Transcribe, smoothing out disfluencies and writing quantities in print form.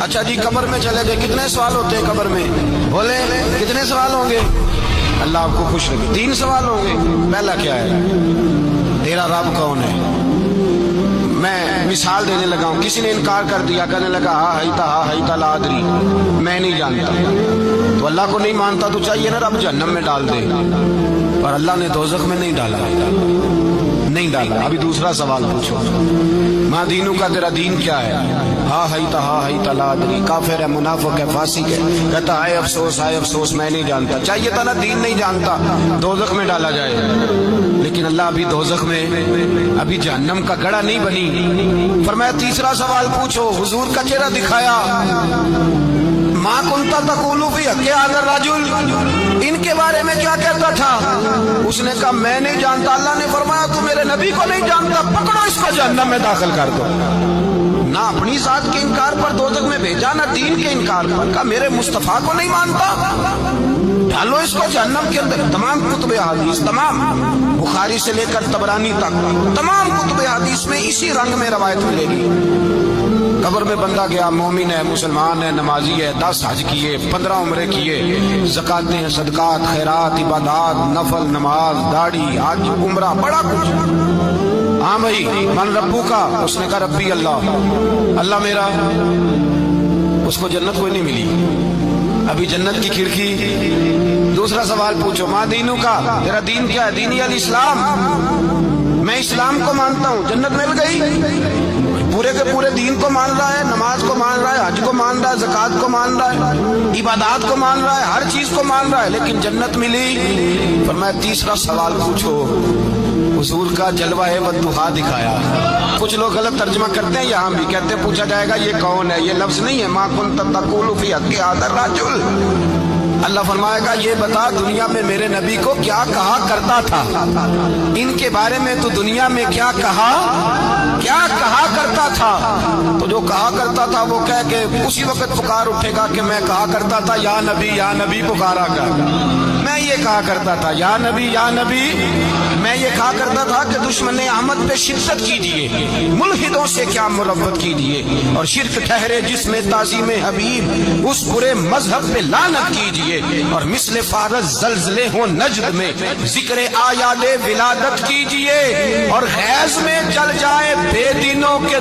اچھا جی قبر میں چلے گئے، کتنے سوال ہوتے ہیں قبر میں؟ بولے کتنے سوال ہوں گے؟ اللہ آپ کو خوش رکھے، 3 سوال ہوں گے۔ پہلا کیا ہے؟ تیرا رب کون ہے؟ میں مثال دینے لگا ہوں، کسی نے انکار کر دیا، کہنے لگا ہا ہیتا لا ادری، میں نہیں جانتا، تو اللہ کو نہیں مانتا تو چاہیے نا رب جہنم میں ڈال دے، پر اللہ نے دوزخ میں نہیں ڈالا، نہیں ڈالا۔ ابھی دوسرا سوال پوچھو، ماں دینوں کا، تیرا دین کیا ہے؟ ہا ہیتا لا ادری، کافر ہے، منافق ہے، فاسق ہے، کہتا ہے افسوس میں نہیں جانتا۔ چاہیے تھا نا دین نہیں جانتا دوزخ میں ڈالا جائے، لیکن اللہ ابھی دوزخ میں، ابھی جہنم کا گڑھا نہیں بنی۔ فرمایا تیسرا سوال پوچھو، حضور کا چہرہ دکھایا، ما کنت تقول فی حق ھذا الرجل، ان کے بارے میں کیا کہتا تھا؟ اس نے کہا میں نہیں جانتا۔ اللہ نے فرمایا تو میرے نبی کو نہیں جانتا، پکڑو اس کو جہنم میں داخل کر دو۔ نہ اپنی ذات کے انکار پر دوزخ میں بھیجا، نہ دین کے انکار پر، کہا میرے مصطفیٰ کو نہیں مانتا، ڈالو اس کو جہنم کے اندر۔ تمام کتب حدیث، تمام بخاری سے لے کر طبرانی تک، تمام کتب حدیث میں اسی رنگ میں روایت ملے گی۔ قبر میں بندہ گیا، مومن ہے، مسلمان ہے، نمازی ہے، 10 حج کیے، 15 عمرے کیے، زکاتیں، صدقات، خیرات، عبادات، نفل، نماز، داڑھی، حج، عمرہ، بڑا کچھ۔ ہاں بھائی من ربو کا، اس نے کہا ربی اللہ، اللہ میرا۔ اس کو جنت کوئی نہیں ملی، ابھی جنت کی کھڑکی۔ دوسرا سوال پوچھو، ماں دینوں کا، تیرا دین کیا ہے؟ دینی الاسلام، میں اسلام کو مانتا ہوں، جنت مل گئی۔ پورے کے پورے دین کو مان رہا ہے، نماز کو مان رہا ہے، حج کو مان رہا ہے، زکات کو مان رہا ہے، عبادات کو مان رہا ہے، ہر چیز کو مان رہا ہے، لیکن جنت ملی۔ فرمایا تیسرا سوال پوچھو، حضور کا جلوہ والضحیٰ دکھایا۔ کچھ لوگ غلط ترجمہ کرتے ہیں، یہاں بھی کہتے ہیں پوچھا جائے گا یہ کون ہے، یہ لفظ نہیں ہے، ما کنت تقول فی حق ھذا الرجل۔ اللہ فرمائے گا یہ بتا دنیا میں میرے نبی کو کیا کہا کرتا تھا، ان کے بارے میں تو دنیا میں کیا کہا کرتا تھا؟ تو جو کہا کرتا تھا وہ کہہ کے اسی وقت پکار اٹھے گا کہ میں کہا کرتا تھا یا نبی پکارا کر، میں یہ کہا کرتا تھا یا نبی، میں یہ کہا کرتا تھا کہ دشمن احمد پہ شدت کیجئے، ملحدوں سے کیا مربت کیجئے، اور شرک ٹھہرے جس میں تعظیم حبیب، اس برے مذہب پہ لعنت کیجئے، اور مثل فارس زلزلے ہوں نجد میں ذکر آیات ولادت کیجئے، اور غیظ میں جل جائے بے دینوں کے